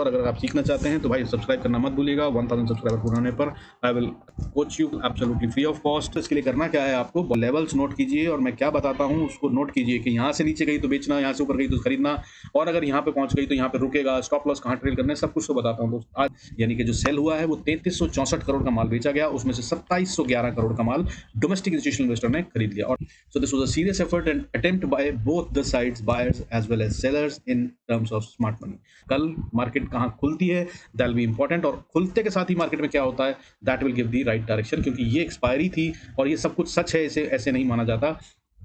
और अगर आप सीखना चाहते हैं तो भाई सब्सक्राइब करना मत भूलिएगा। 1000 सब्सक्राइबर पूरा होने पर I will coach you absolutely free of cost. इसके लिए करना क्या है, आपको लेवल्स नोट कीजिए और मैं क्या बताता हूँ उसको नोट कीजिए कि यहाँ से नीचे गई तो बेचना, यहाँ से ऊपर गई तो खरीदना, और अगर यहाँ पे पहुंच गई तो यहाँ पे रुकेगा, स्टॉप लॉस कहाँ ट्रेल करना है, सब कुछ तो बताता हूँ। तो आज यानी कि जो सेल हुआ है वो 3364 करोड़ का माल बेचा गया, उसमें से 2711 करोड़ का माल डोमेस्टिक इंस्टीट्यूशनल इन्वेस्टर ने खरीद लिया। और so this was a serious effort and attempt by both the sides, buyers as well as sellers, in terms of smart money. कल मार्केट कहाँ खुलती है दैट विल बी इंपॉर्टेंट, और खुलते के साथ ही मार्केट में क्या होता है that will give the right direction, क्योंकि ये एक्सपायरी थी और ये सब कुछ सच है, इसे ऐसे नहीं माना जाता।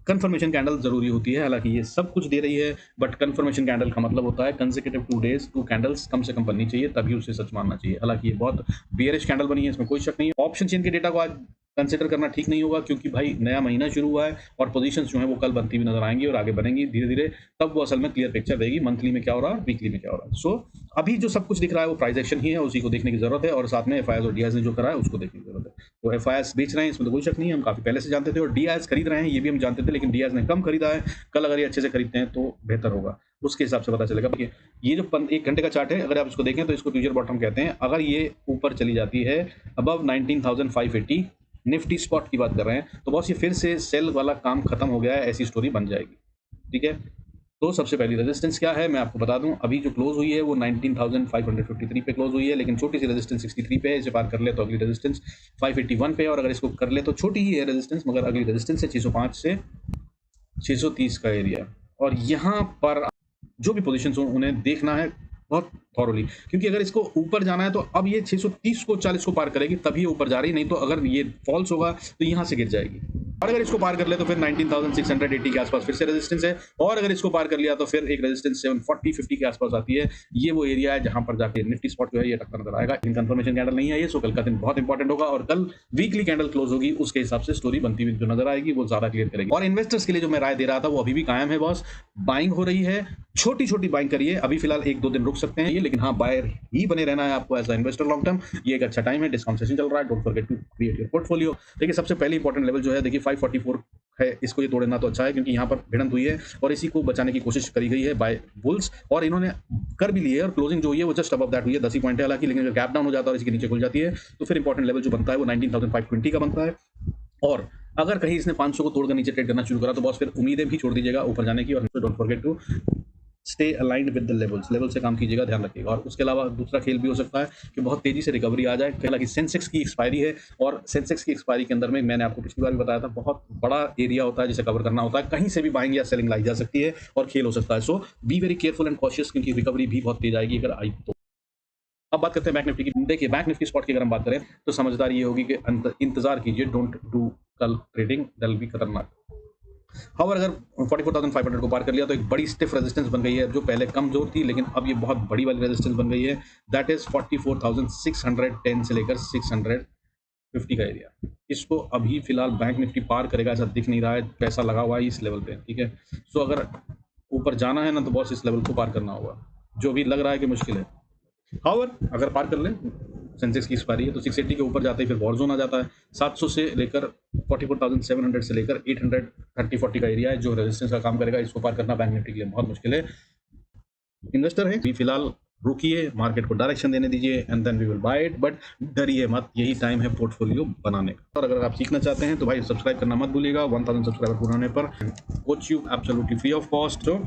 कंफर्मेशन कैंडल जरूरी होती है, हालांकि ये सब कुछ दे रही है, बट कंफर्मेशन कैंडल का मतलब होता है कंसेक्यूटिव 2 डेज 2 कैंडल्स कम से कम बननी चाहिए, तभी उसे सच मानना चाहिए। हालांकि ये बहुत बियरिश कैंडल बनी है, इसमें कोई शक नहीं है। ऑप्शन चेन के डेटा को आज कंसिडर करना ठीक नहीं होगा, क्योंकि भाई नया महीना शुरू हुआ है और पोजीशंस जो है वो कल बनती हुई नजर आएंगी और आगे बनेंगी धीरे धीरे, तब वो असल में क्लियर पिक्चर देगी मंथली में क्या हो रहा है, वीकली में क्या हो रहा है। सो अभी जो सब कुछ दिख रहा है वो प्राइस एक्शन ही है, उसी को देखने की जरूरत है, और साथ में एफआईआर और डीआईएस ने जो करा है उसको देखने की जरूरत है। तो एफआईआर बेच रहे हैं, इसमें तो कोई शक नहीं है, हम काफी पहले से जानते थे, और डीआईएस खरीद रहे हैं ये भी हम जानते थे, लेकिन डीआईएस ने कम खरीदा है। कल अगर ये अच्छे से खरीदते हैं तो बेहतर होगा, उसके हिसाब से पता चलेगा। ये जो 1 घंटे का चार्ट है, अगर आप इसको देखें तो इसको फ्यूचर बॉटम कहते हैं। अगर ये ऊपर चली जाती है अबव 19,580, निफ्टी स्पॉट की बात कर रहे हैं, तो बॉस ये फिर से सेल वाला काम खत्म हो गया है, ऐसी स्टोरी बन जाएगी। ठीक है, तो सबसे पहली रेजिस्टेंस क्या है मैं आपको बता दूं। अभी जो क्लोज हुई है वो 19,553 पे क्लोज हुई है, लेकिन छोटी सी रेजिस्टेंस 63 पे है, इसे पार कर ले तो अगली रेजिस्टेंस 581 पे है, और अगर इसको कर ले तो छोटी ही है रेजिस्टेंस, मगर अगली रेजिस्टेंस है 605 से 630 का एरिया। और यहाँ पर जो भी पोजीशन हो उन्हें देखना है बहुत थॉरोली, क्योंकि अगर इसको ऊपर जाना है तो अब ये 630 को 40 को पार करेगी तभी ये ऊपर जा रही, नहीं तो अगर ये फॉल्स होगा तो यहाँ से गिर जाएगी। और अगर इसको पार कर ले तो फिर 19,680 के आसपास फिर से रेजिस्टेंस है, और अगर इसको पार कर लिया तो फिर एक रेजिस्टेंस 740-50 के आसपास आती है। ये वो एरिया है जहां पर जाके निफ्टी स्पॉट जो है ये टक्कर नजर आएगा। इन कंफर्मेशन कैंडल नहीं है ये, सो कल का दिन बहुत इंपॉर्टेंट होगा, और कल वीकली कैंडल क्लोज होगी, उसके हिसाब से स्टोरी बनती हुई जो नजर आएगी वो ज्यादा क्लियर करेगी। और इन्वेस्टर्स के लिए जो मैं राय दे रहा था वो अभी भी कायम है बॉस। बाइंग हो रही है, छोटी छोटी बाइंग करिए, अभी फिलहाल 1-2 दिन रुक सकते हैं ये, लेकिन हाँ बायर ही बने रहना है आपको as a investor long term. ये एक अच्छा टाइम है, डिस्काउंट सेशन चल रहा है, don't forget to create your portfolio. देखिए सबसे पहले इंपॉर्टेंट लेवल जो है, देखिए 544 है, इसको ये तोड़ना तो अच्छा है, क्योंकि यहाँ पर भिड़ंत हुई है और इसी को बचाने की कोशिश करी गई है बाय बुल्स, और इन्होंने कर भी ली है, और क्लोजिंग जो हुई है वो जस्ट अबव दैट हुई है, 10 ही पॉइंट है हालांकि, लेकिन अगर गैप डाउन हो जाता है और इसके नीचे खुल जाती है तो फिर इंपॉर्टेंट लेवल जो बनता है वो 19,520 का बनता है। और अगर कहीं इसने 500 को तोड़कर नीचे ट्रेड करना शुरू करा तो बॉस फिर उम्मीदें भी छोड़ दीजिएगा ऊपर जाने की, और don't forget to stay aligned with the levels, level से काम कीजिएगा, ध्यान रखिएगा। और उसके अलावा दूसरा खेल भी हो सकता है कि बहुत तेजी से रिकवरी आ जाए, हालांकि सेंसेक्स की एक्सपायरी है, और सेंसेक्स की एक्सपायरी के अंदर में मैंने आपको पिछली बार भी बताया था बहुत बड़ा एरिया होता है जिसे कवर करना होता है, कहीं से भी बाइंग या सेलिंग लाई जा सकती है और खेल हो सकता है। So be very careful and cautious, क्योंकि रिकवरी भी बहुत तेज आएगी अगर आई तो। अब बात करते हैं बैंक निफ्टी की। देखिए बैंक निफ्टी स्पॉट की अगर हम बात करें तो समझदारी ये होगी कि इंतजार कीजिए, डोंट डू कल ट्रेडिंग, दैट विल बी खतरनाक। हाउएवर अगर 44,500 को पार कर लिया तो एक बड़ी स्टिफ रेजिस्टेंस बन गई है, जो पहले कमजोर थी लेकिन अब ये बहुत बड़ी वाली रेजिस्टेंस बन गई है, दैट इज 44,610 से लेकर 650 का एरिया। इसको अभी फिलहाल बैंक निफ्टी पार करेगा ऐसा दिख नहीं रहा है, पैसा लगा हुआ है इस लेवल पे। ठीक है, सो अगर ऊपर जाना है ना तो बॉस इस लेवल को पार करना होगा, जो भी लग रहा है कि मुश्किल है। हाउएवर अगर पार कर ले, सेंसेक्स की एक्सपायरी है तो 680 के ऊपर जाते ही फिर वॉर जोन आ जाता है। 700 से लेकर 44,700 से लेकर 830-40 का एरिया है जो रेजिस्टेंस का काम करेगा, इसको पार करना बैंक निफ्टी के लिए बहुत मुश्किल है। इन्वेस्टर है फिलहाल रुकिए, मार्केट को डायरेक्शन देने दीजिए and then we will buy it, but डरिए मत, यही टाइम है पोर्टफोलियो बनाने का। और अगर आप सीखना चाहते हैं तो भाई सब्सक्राइब करना मत भूलिएगा। 1000 सब्सक्राइबर पूरा होने पर coach you absolutely free of cost. So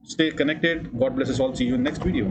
stay connected, God bless us all, see you in next video.